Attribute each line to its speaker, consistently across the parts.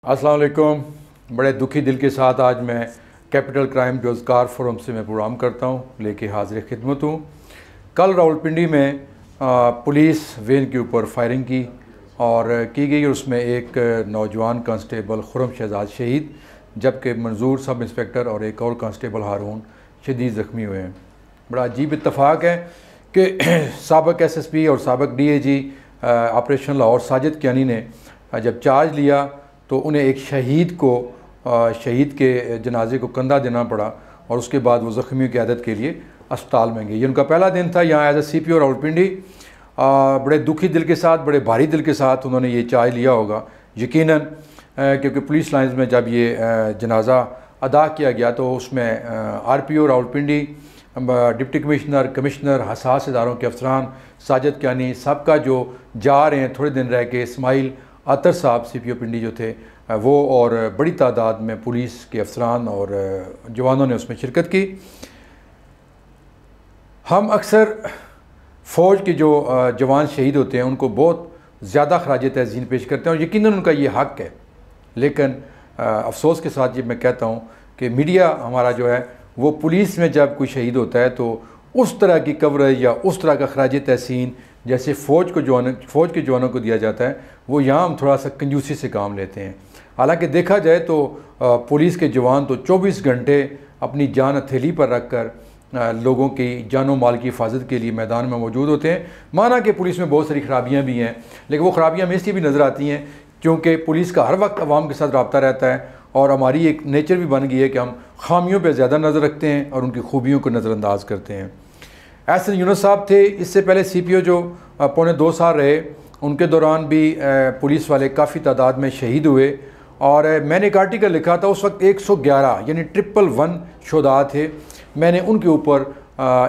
Speaker 1: अस्सलाम वालेकुम। बड़े दुखी दिल के साथ आज मैं कैपिटल क्राइम रोज़गार फोरम से मैं प्रोग्राम करता हूँ, लेके हाजिर खिदमत हूँ। कल रावलपिंडी में पुलिस वेन के ऊपर फायरिंग की और की गई और उसमें एक नौजवान कांस्टेबल खुर्रम शहजाद शहीद, जबकि मंजूर सब इंस्पेक्टर और एक और कांस्टेबल हारून शदीद ज़ख्मी हुए हैं। बड़ा अजीब इत्तफ़ाक़ है कि साबिक़ SSP और साबिक़ DAG ऑपरेशन लाहौर साजिद कियानी ने जब चार्ज लिया तो उन्हें एक शहीद के जनाजे को कंधा देना पड़ा और उसके बाद वो ज़ख्मियों की आदत के लिए अस्पताल में गए। ये उनका पहला दिन था यहाँ एज ए CPO रावलपिंडी। बड़े दुखी दिल के साथ, बड़े भारी दिल के साथ उन्होंने ये चार्ज लिया होगा यकीनन, क्योंकि पुलिस लाइन्स में जब ये जनाजा अदा किया गया तो उसमें RPO रावलपिंडी, डिप्टी कमिश्नर, हसास इदारों के अफसरान, साजिद कियानी सबका जो जा रहे हैं थोड़े दिन रह के, इस्माइल आतर साहब CPO पिंडी जो थे वो, और बड़ी तादाद में पुलिस के अफसरान और जवानों ने उसमें शिरकत की। हम अक्सर फ़ौज के जो जवान शहीद होते हैं उनको बहुत ज़्यादा खराज तहसीन पेश करते हैं और यकीनन उनका ये हक़ है, लेकिन अफसोस के साथ ये मैं कहता हूँ कि मीडिया हमारा जो है वो पुलिस में जब कोई शहीद होता है तो उस तरह की कवरेज या उस तरह का खराज तहसीन जैसे फ़ौज के जवानों को दिया जाता है, वो यहाँ हम थोड़ा सा कंजूसी से काम लेते हैं। हालांकि देखा जाए तो पुलिस के जवान तो 24 घंटे अपनी जान हथेली पर रख कर लोगों की जान और माल की हिफाजत के लिए मैदान में मौजूद होते हैं। माना कि पुलिस में बहुत सारी खराबियाँ भी हैं, लेकिन वो खराबियाँ हमें इसलिए भी नज़र आती हैं क्योंकि पुलिस का हर वक्त अवाम के साथ रब्ता रहता है और हमारी एक नेचर भी बन गई है कि हम खामियों पर ज़्यादा नज़र रखते हैं और उनकी खूबियों को नज़रअंदाज करते हैं। एहसन यूनुस साहब थे इससे पहले CPO जो पौने 2 साल रहे, उनके दौरान भी पुलिस वाले काफ़ी तादाद में शहीद हुए और मैंने एक आर्टिकल लिखा था, उस वक्त 111 यानी 111 शुहदा थे। मैंने उनके ऊपर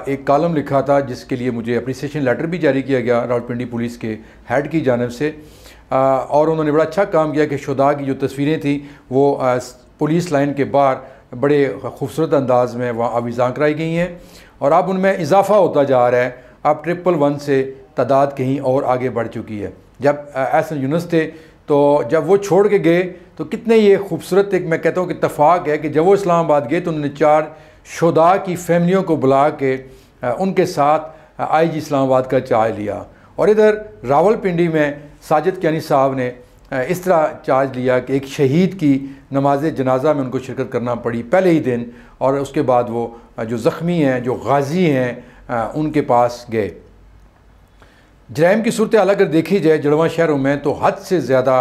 Speaker 1: एक कॉलम लिखा था जिसके लिए मुझे अप्रिसिएशन लेटर भी जारी किया गया रावलपिंडी पुलिस के हेड की जानिब से, और उन्होंने बड़ा अच्छा काम किया कि शुहदा की जो तस्वीरें थी वो पुलिस लाइन के बाहर बड़े खूबसूरत अंदाज में वहाँ आविज़ां कराई गई हैं और अब उनमें इजाफ़ा होता जा रहा है। अब 111 से तादाद कहीं और आगे बढ़ चुकी है। जब एहसन यूनुस थे तो जब वो छोड़ के गए तो कितने ये खूबसूरत, एक मैं कहता हूँ कि इत्तफ़ाक़ है कि जब वो इस्लामाबाद गए तो उन्होंने 4 शुहदा की फैमिलियों को बुला के उनके साथ IG इस्लामाबाद का चार्ज लिया और इधर रावलपिंडी में साजिद कियानी साहब ने इस तरह चार्ज लिया कि एक शहीद की नमाज जनाजा में उनको शिरकत करना पड़ी पहले ही दिन, और उसके बाद वो जो ज़ख्मी हैं, जो गाजी हैं, उनके पास गए। जराइम की सूरत हाल अगर देखी जाए जड़वा शहरों में तो हद से ज़्यादा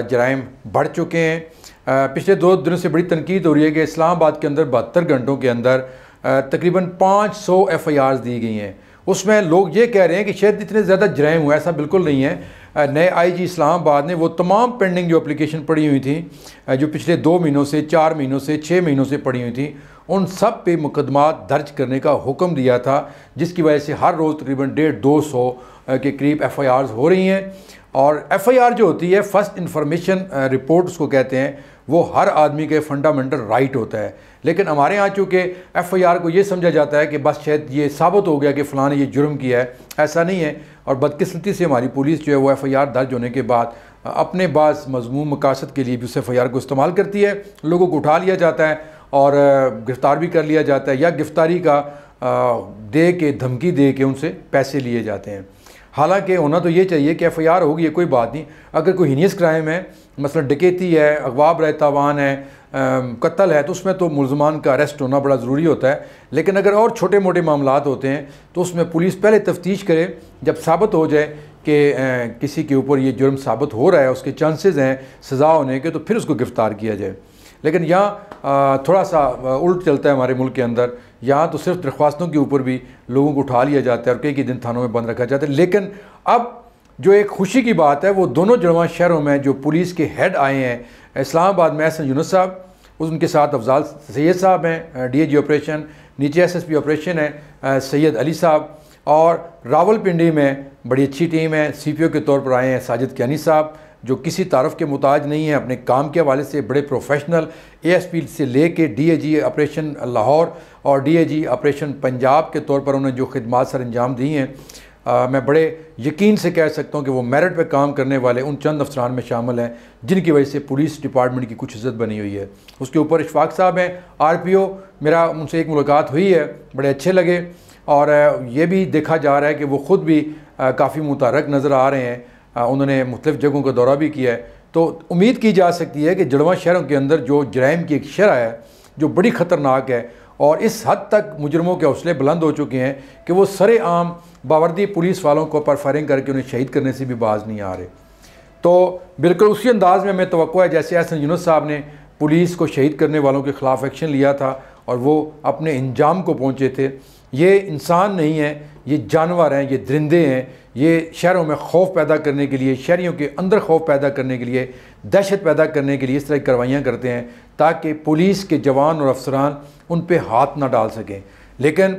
Speaker 1: जराइम बढ़ चुके हैं। पिछले 2 दिनों से बड़ी तनकीद हो रही है कि इस्लामाबाद के अंदर 72 घंटों के अंदर तकरीबन 500 FIRs दी गई हैं। उसमें लोग ये कह रहे हैं कि शायद इतने ज़्यादा जराइम हुआ, ऐसा बिल्कुल नहीं है। नए IG इस्लामाबाद ने वो तमाम पेंडिंग जो एप्लीकेशन पड़ी हुई थी, जो पिछले 2 महीनों से, 4 महीनों से, 6 महीनों से पड़ी हुई थी, उन सब पे मुकदमा दर्ज करने का हुक्म दिया था, जिसकी वजह से हर रोज़ तकरीबन 150-200 के करीब FIRs हो रही हैं। और FIR जो होती है, फर्स्ट इन्फॉर्मेशन रिपोर्ट उसको कहते हैं, वो हर आदमी के फंडामेंटल राइट होता है। लेकिन हमारे यहाँ चूँकि FIR को ये समझा जाता है कि बस शायद ये साबित हो गया कि फ़लाँ ने ये जुर्म किया है, ऐसा नहीं है। और बदकिस्मती से हमारी पुलिस जो है वो FIR दर्ज होने के बाद अपने बाज़ मज़मूम मकासद के लिए भी उस FIR को इस्तेमाल करती है। लोगों को उठा लिया जाता है और गिरफ़्तार भी कर लिया जाता है या गिरफ़्तारी का दे के, धमकी दे के उनसे पैसे लिए जाते हैं। हालांकि होना तो ये चाहिए कि FIR होगी, ये कोई बात नहीं। अगर कोई हीनियस क्राइम है, मसलन डकैती है, अगवा बरए तावान है, कत्ल है, तो उसमें तो मुलजमान का अरेस्ट होना बड़ा ज़रूरी होता है। लेकिन अगर और छोटे मोटे मामलात होते हैं तो उसमें पुलिस पहले तफ्तीश करे, जब साबित हो जाए कि किसी के ऊपर ये जुर्म साबित हो रहा है, उसके चांसेस हैं सज़ा होने के, तो फिर उसको गिरफ़्तार किया जाए। लेकिन यहाँ थोड़ा सा उल्ट चलता है हमारे मुल्क के अंदर। यहाँ तो सिर्फ दरख्वास्तों के ऊपर भी लोगों को उठा लिया जाता है और कई दिन थानों में बंद रखा जाता है। लेकिन अब जो एक खुशी की बात है वो दोनों जड़वा शहरों में जो पुलिस के हेड आए हैं, इस्लामाबाद में एहसन यूनुस साहब, उनके साथ अफजाल सैयद साहब हैं DAG ऑपरेशन, नीचे SSP ऑपरेशन है सैयद अली साहब, और रावलपिंडी में बड़ी अच्छी टीम है। CPO के तौर पर आए हैं साजिद कियानी साहब, जो किसी तारफ़ के मुताज नहीं है, अपने काम के हवाले से बड़े प्रोफेशनल, ASP से ले के DAG ऑपरेशन लाहौर और DAG ऑपरेशन पंजाब के तौर पर उन्होंने जो खिदमात सर अंजाम दी हैं, मैं बड़े यकीन से कह सकता हूँ कि वो मेरिट पे काम करने वाले उन चंद अफसरान में शामिल हैं जिनकी वजह से पुलिस डिपार्टमेंट की कुछ इज़्ज़त बनी हुई है। उसके ऊपर इशफाक साहब हैं, RPO, मेरा उनसे एक मुलाकात हुई है, बड़े अच्छे लगे और ये भी देखा जा रहा है कि वो ख़ुद भी काफ़ी मुतहर्रिक नज़र आ रहे हैं। उन्होंने मुख्तलिफ़ जगहों का दौरा भी किया है, तो उम्मीद की जा सकती है कि जड़वा शहरों के अंदर जो जराइम की एक शरह है जो बड़ी ख़तरनाक है और इस हद तक मुजरमों के हौसले बुलंद हो चुके हैं कि वो सरेआम बावर्दी पुलिस वालों को पर फायरिंग करके उन्हें शहीद करने से भी बाज नहीं आ रहे। तो बिल्कुल उसी अंदाज़ में हमें तवक्को है जैसे एहसन यूनुस साहब ने पुलिस को शहीद करने वालों के ख़िलाफ़ एक्शन लिया था और वो अपने इंजाम को पहुँचे थे। ये इंसान नहीं है, ये जानवर हैं, ये दरिंदे हैं। ये शहरों में खौफ पैदा करने के लिए, शहरियों के अंदर खौफ पैदा करने के लिए, दहशत पैदा करने के लिए इस तरह की कार्रवाइयाँ करते हैं ताकि पुलिस के जवान और अफसरान उन पर हाथ ना डाल सकें। लेकिन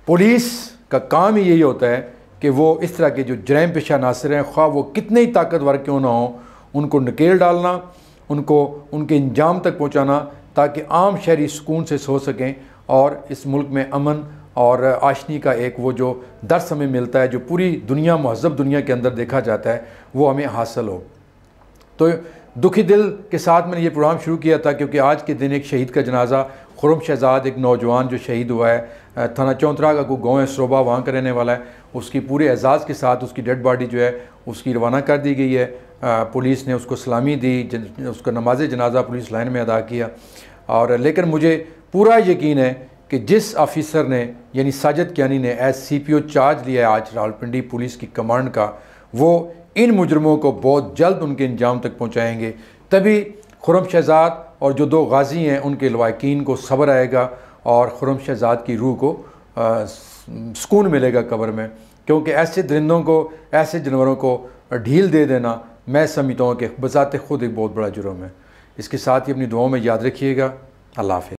Speaker 1: पुलिस का काम ही यही होता है कि वो इस तरह के जो जराइम पेशा अनासर हैं, ख्वाह वो कितने ही ताकतवर क्यों ना हो, उनको नकेल डालना, उनको उनके इंजाम तक पहुँचाना ताकि आम शहरी सुकून से सो सकें और इस मुल्क में अमन और आशनी का एक वो जो दर्स हमें मिलता है, जो पूरी दुनिया, महज़ब दुनिया के अंदर देखा जाता है, वो हमें हासिल हो। तो दुखी दिल के साथ मैंने ये प्रोग्राम शुरू किया था क्योंकि आज के दिन एक शहीद का जनाजा, खुर्रम शहजाद, एक नौजवान जो शहीद हुआ है, थाना चौंतरा का कोई गाँव है सरोबा, वहाँ का रहने वाला है, उसकी पूरे एजाज़ के साथ उसकी डेड बॉडी जो है उसकी रवाना कर दी गई है। पुलिस ने उसको सलामी दी, उसका नमाज जनाजा पुलिस लाइन में अदा किया। और लेकिन मुझे पूरा यकीन है कि जिस ऑफिसर ने यानी साजिद कियानी ने एज CPO चार्ज लिया है आज रावलपिंडी पुलिस की कमांड का, वो इन मुजरमों को बहुत जल्द उनके अंजाम तक पहुँचाएँगे। तभी खुर्रम शहजाद और जो 2 गाजी हैं उनके लवाकिन को सब्र आएगा और खुर्रम शहजाद की रूह को सुकून मिलेगा कब्र में। क्योंकि ऐसे दरिंदों को, ऐसे जानवरों को ढील दे देना, मैं समझता हूँ कि बज़ाते खुद एक बहुत बड़ा जुर्म है। इसके साथ ही अपनी दुआओं में याद रखिएगा। अल्लाह हाफ़िज़।